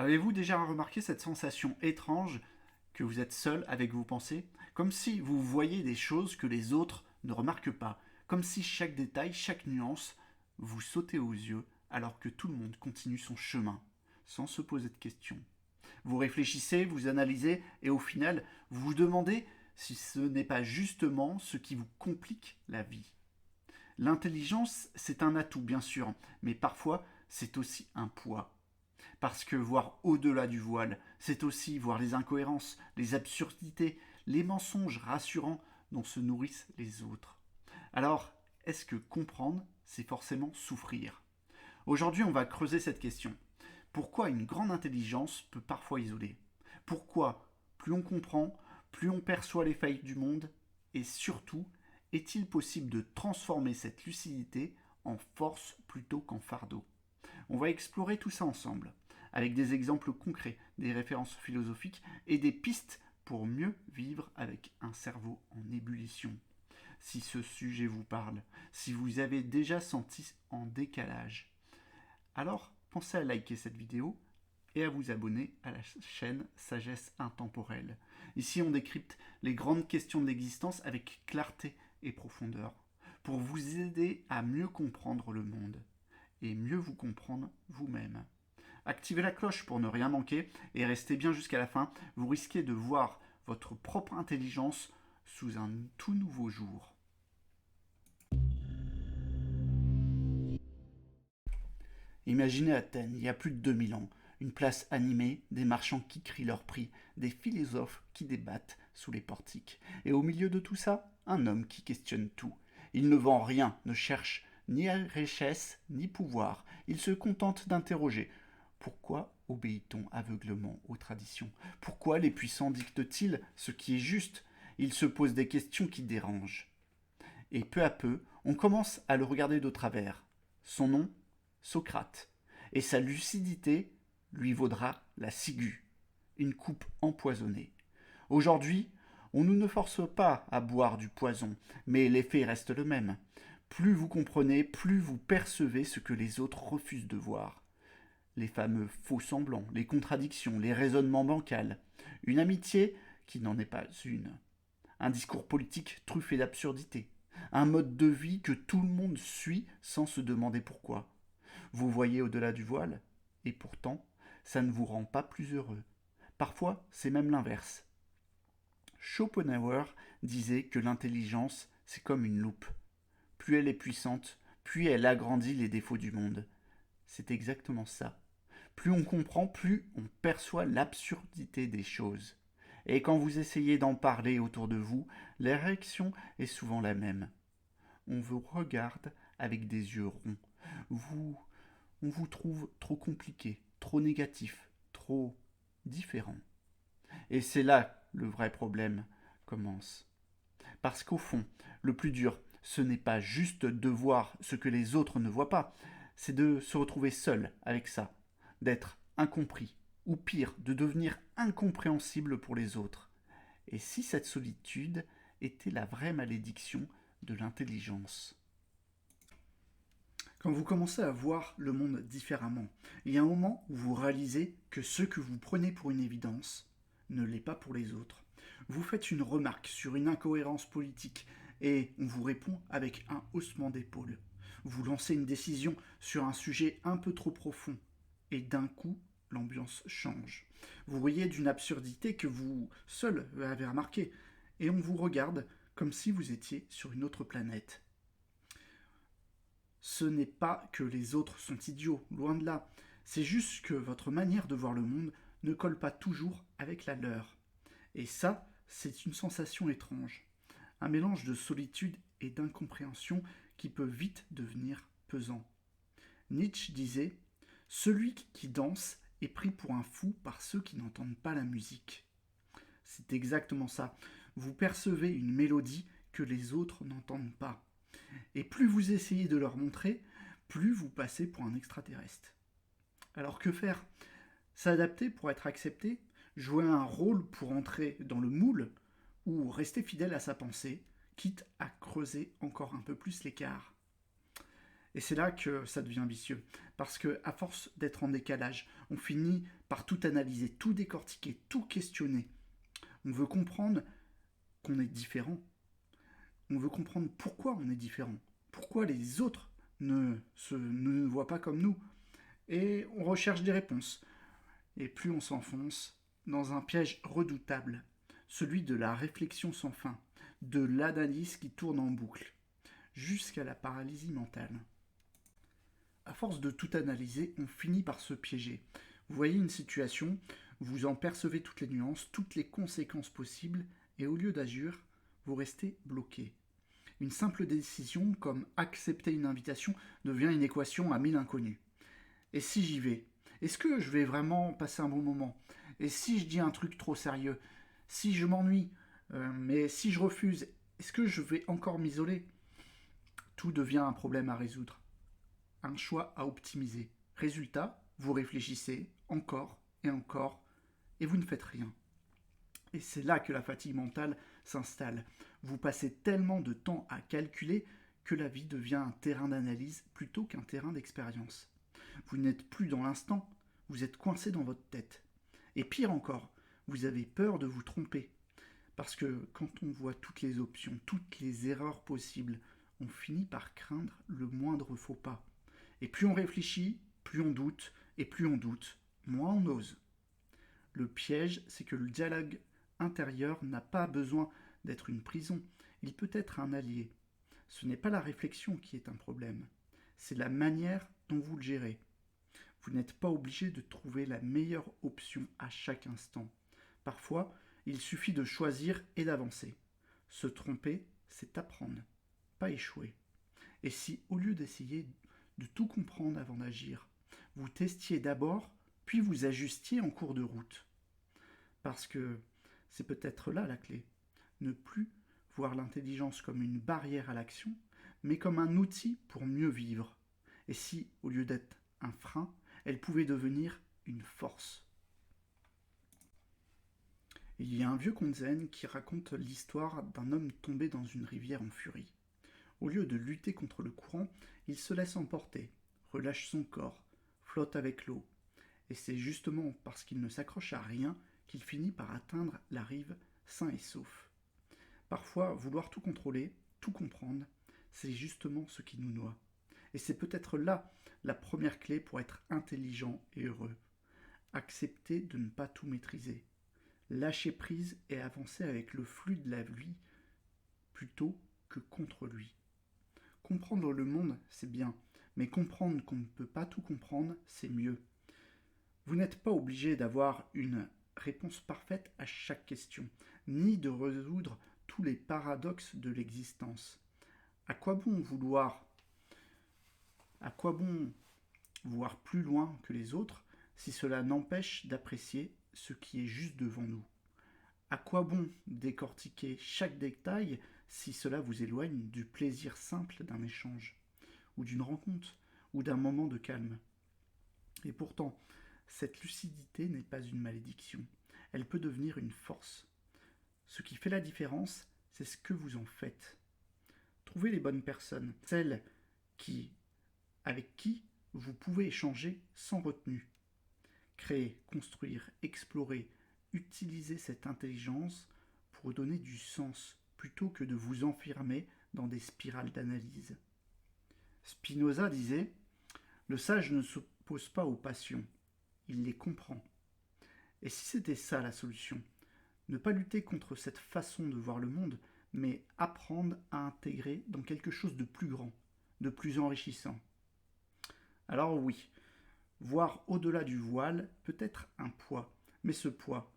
Avez-vous déjà remarqué cette sensation étrange que vous êtes seul avec vos pensées? Comme si vous voyez des choses que les autres ne remarquent pas, comme si chaque détail, chaque nuance vous sautait aux yeux alors que tout le monde continue son chemin, sans se poser de questions. Vous réfléchissez, vous analysez et au final, vous vous demandez si ce n'est pas justement ce qui vous complique la vie. L'intelligence, c'est un atout, bien sûr, mais parfois, c'est aussi un poids. Parce que voir au-delà du voile, c'est aussi voir les incohérences, les absurdités, les mensonges rassurants dont se nourrissent les autres. Alors, est-ce que comprendre, c'est forcément souffrir? Aujourd'hui, on va creuser cette question. Pourquoi une grande intelligence peut parfois isoler? Pourquoi, plus on comprend, plus on perçoit les failles du monde? Et surtout, est-il possible de transformer cette lucidité en force plutôt qu'en fardeau? On va explorer tout ça ensemble, avec des exemples concrets, des références philosophiques et des pistes pour mieux vivre avec un cerveau en ébullition. Si ce sujet vous parle, si vous avez déjà senti en décalage, alors pensez à liker cette vidéo et à vous abonner à la chaîne Sagesse Intemporelle. Ici, on décrypte les grandes questions de l'existence avec clarté et profondeur, pour vous aider à mieux comprendre le monde et mieux vous comprendre vous-même. Activez la cloche pour ne rien manquer et restez bien jusqu'à la fin, vous risquez de voir votre propre intelligence sous un tout nouveau jour. Imaginez Athènes, il y a plus de 2000 ans, une place animée, des marchands qui crient leur prix, des philosophes qui débattent sous les portiques. Et au milieu de tout ça, un homme qui questionne tout. Il ne vend rien, ne cherche ni richesse ni pouvoir. Il se contente d'interroger. Pourquoi obéit-on aveuglement aux traditions? Pourquoi les puissants dictent-ils ce qui est juste? Il se pose des questions qui dérangent. Et peu à peu, on commence à le regarder de travers. Son nom, Socrate. Et sa lucidité lui vaudra la ciguë, une coupe empoisonnée. Aujourd'hui, on ne nous force pas à boire du poison, mais l'effet reste le même. Plus vous comprenez, plus vous percevez ce que les autres refusent de voir. Les fameux faux semblants, les contradictions, les raisonnements bancals. Une amitié qui n'en est pas une. Un discours politique truffé d'absurdité. Un mode de vie que tout le monde suit sans se demander pourquoi. Vous voyez au-delà du voile, et pourtant, ça ne vous rend pas plus heureux. Parfois, c'est même l'inverse. Schopenhauer disait que l'intelligence, c'est comme une loupe. Plus elle est puissante, plus elle agrandit les défauts du monde. C'est exactement ça. Plus on comprend, plus on perçoit l'absurdité des choses. Et quand vous essayez d'en parler autour de vous, la réaction est souvent la même. On vous regarde avec des yeux ronds. On vous trouve trop compliqué, trop négatif, trop différent. Et c'est là le vrai problème commence. Parce qu'au fond, le plus dur, ce n'est pas juste de voir ce que les autres ne voient pas, c'est de se retrouver seul avec ça, d'être incompris, ou pire, de devenir incompréhensible pour les autres. Et si cette solitude était la vraie malédiction de l'intelligence? Quand vous commencez à voir le monde différemment, il y a un moment où vous réalisez que ce que vous prenez pour une évidence ne l'est pas pour les autres. Vous faites une remarque sur une incohérence politique et on vous répond avec un haussement d'épaule. Vous lancez une décision sur un sujet un peu trop profond et d'un coup, l'ambiance change. Vous riez d'une absurdité que vous seul avez remarquée et on vous regarde comme si vous étiez sur une autre planète. Ce n'est pas que les autres sont idiots, loin de là. C'est juste que votre manière de voir le monde ne colle pas toujours avec la leur. Et ça, c'est une sensation étrange. Un mélange de solitude et d'incompréhension qui peut vite devenir pesant. Nietzsche disait: celui qui danse est pris pour un fou par ceux qui n'entendent pas la musique. C'est exactement ça. Vous percevez une mélodie que les autres n'entendent pas. Et plus vous essayez de leur montrer, plus vous passez pour un extraterrestre. Alors que faire? S'adapter pour être accepté? Jouer un rôle pour entrer dans le moule? Ou rester fidèle à sa pensée, quitte à creuser encore un peu plus l'écart? Et c'est là que ça devient vicieux. Parce que, à force d'être en décalage, on finit par tout analyser, tout décortiquer, tout questionner. On veut comprendre qu'on est différent. On veut comprendre pourquoi on est différent. Pourquoi les autres ne nous voient pas comme nous. Et on recherche des réponses. Et plus on s'enfonce dans un piège redoutable, celui de la réflexion sans fin, de l'analyse qui tourne en boucle, jusqu'à la paralysie mentale. À force de tout analyser, on finit par se piéger. Vous voyez une situation, vous en percevez toutes les nuances, toutes les conséquences possibles, et au lieu d'agir, vous restez bloqué. Une simple décision, comme accepter une invitation, devient une équation à 1000 inconnus. Et si j'y vais? Est-ce que je vais vraiment passer un bon moment? Et si je dis un truc trop sérieux? Si je m'ennuie? Mais si je refuse, est-ce que je vais encore m'isoler? Tout devient un problème à résoudre, un choix à optimiser. Résultat, vous réfléchissez encore et encore, et vous ne faites rien. Et c'est là que la fatigue mentale s'installe. Vous passez tellement de temps à calculer que la vie devient un terrain d'analyse plutôt qu'un terrain d'expérience. Vous n'êtes plus dans l'instant, vous êtes coincé dans votre tête. Et pire encore, vous avez peur de vous tromper. Parce que quand on voit toutes les options, toutes les erreurs possibles, on finit par craindre le moindre faux pas. Et plus on réfléchit, plus on doute, et plus on doute, moins on ose. Le piège, c'est que le dialogue intérieur n'a pas besoin d'être une prison, il peut être un allié. Ce n'est pas la réflexion qui est un problème, c'est la manière dont vous le gérez. Vous n'êtes pas obligé de trouver la meilleure option à chaque instant. Parfois, il suffit de choisir et d'avancer. Se tromper, c'est apprendre, pas échouer. Et si, au lieu d'essayer de tout comprendre avant d'agir, vous testiez d'abord, puis vous ajustiez en cours de route? Parce que c'est peut-être là la clé. Ne plus voir l'intelligence comme une barrière à l'action, mais comme un outil pour mieux vivre. Et si, au lieu d'être un frein, elle pouvait devenir une force. Il y a un vieux conte zen qui raconte l'histoire d'un homme tombé dans une rivière en furie. Au lieu de lutter contre le courant, il se laisse emporter, relâche son corps, flotte avec l'eau. Et c'est justement parce qu'il ne s'accroche à rien qu'il finit par atteindre la rive sain et sauf. Parfois, vouloir tout contrôler, tout comprendre, c'est justement ce qui nous noie. Et c'est peut-être là la première clé pour être intelligent et heureux. Accepter de ne pas tout maîtriser. Lâcher prise et avancer avec le flux de la vie plutôt que contre lui. Comprendre le monde, c'est bien, mais comprendre qu'on ne peut pas tout comprendre, c'est mieux. Vous n'êtes pas obligé d'avoir une réponse parfaite à chaque question, ni de résoudre tous les paradoxes de l'existence. À quoi bon voir plus loin que les autres si cela n'empêche d'apprécier ce qui est juste devant nous? À quoi bon décortiquer chaque détail si cela vous éloigne du plaisir simple d'un échange, ou d'une rencontre, ou d'un moment de calme? Et pourtant, cette lucidité n'est pas une malédiction, elle peut devenir une force. Ce qui fait la différence, c'est ce que vous en faites. Trouvez les bonnes personnes, celles qui, avec qui vous pouvez échanger sans retenue. Créer, construire, explorer, utiliser cette intelligence pour donner du sens plutôt que de vous enfermer dans des spirales d'analyse. Spinoza disait: le sage ne s'oppose pas aux passions, il les comprend. Et si c'était ça la solution? Ne pas lutter contre cette façon de voir le monde, mais apprendre à intégrer dans quelque chose de plus grand, de plus enrichissant. Alors oui, voir au-delà du voile peut être un poids, mais ce poids,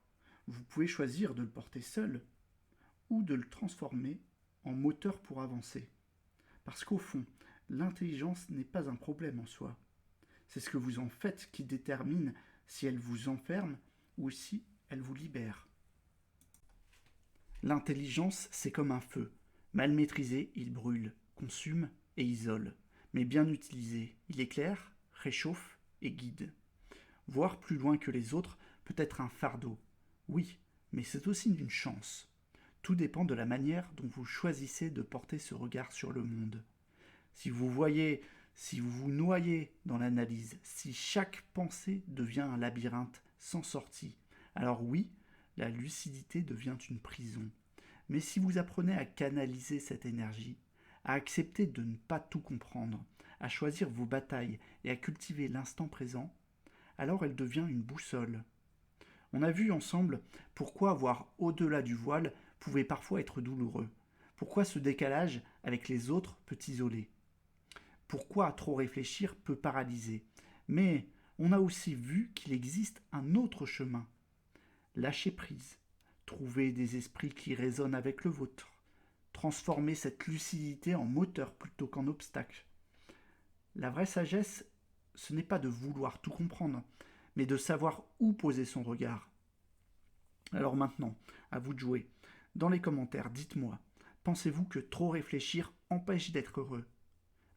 vous pouvez choisir de le porter seul ou de le transformer en moteur pour avancer. Parce qu'au fond, l'intelligence n'est pas un problème en soi. C'est ce que vous en faites qui détermine si elle vous enferme ou si elle vous libère. L'intelligence, c'est comme un feu. Mal maîtrisé, il brûle, consume et isole. Mais bien utilisé, il éclaire, réchauffe et guide. Voir plus loin que les autres peut être un fardeau. Oui, mais c'est aussi une chance. Tout dépend de la manière dont vous choisissez de porter ce regard sur le monde. Si vous voyez Si vous vous noyez dans l'analyse, si chaque pensée devient un labyrinthe sans sortie, alors oui, la lucidité devient une prison. Mais si vous apprenez à canaliser cette énergie, à accepter de ne pas tout comprendre, à choisir vos batailles et à cultiver l'instant présent, alors elle devient une boussole. On a vu ensemble pourquoi voir au-delà du voile pouvait parfois être douloureux, pourquoi ce décalage avec les autres peut isoler, pourquoi trop réfléchir peut paralyser. Mais on a aussi vu qu'il existe un autre chemin, lâcher prise, trouver des esprits qui résonnent avec le vôtre, transformer cette lucidité en moteur plutôt qu'en obstacle. La vraie sagesse, ce n'est pas de vouloir tout comprendre, mais de savoir où poser son regard. Alors maintenant, à vous de jouer. Dans les commentaires, dites-moi, pensez-vous que trop réfléchir empêche d'être heureux?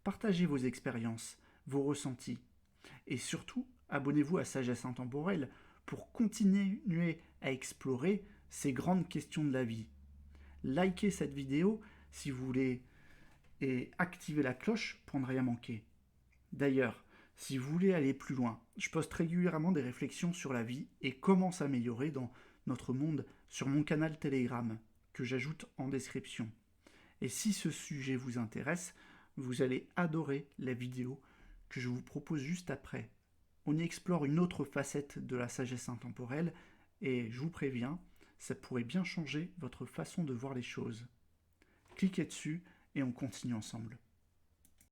Partagez vos expériences, vos ressentis. Et surtout, abonnez-vous à Sagesse Intemporelle pour continuer à explorer ces grandes questions de la vie. Likez cette vidéo si vous voulez et activez la cloche pour ne rien manquer. D'ailleurs, si vous voulez aller plus loin, je poste régulièrement des réflexions sur la vie et comment s'améliorer dans notre monde sur mon canal Telegram, que j'ajoute en description. Et si ce sujet vous intéresse, vous allez adorer la vidéo que je vous propose juste après. On y explore une autre facette de la sagesse intemporelle et je vous préviens, ça pourrait bien changer votre façon de voir les choses. Cliquez dessus et on continue ensemble.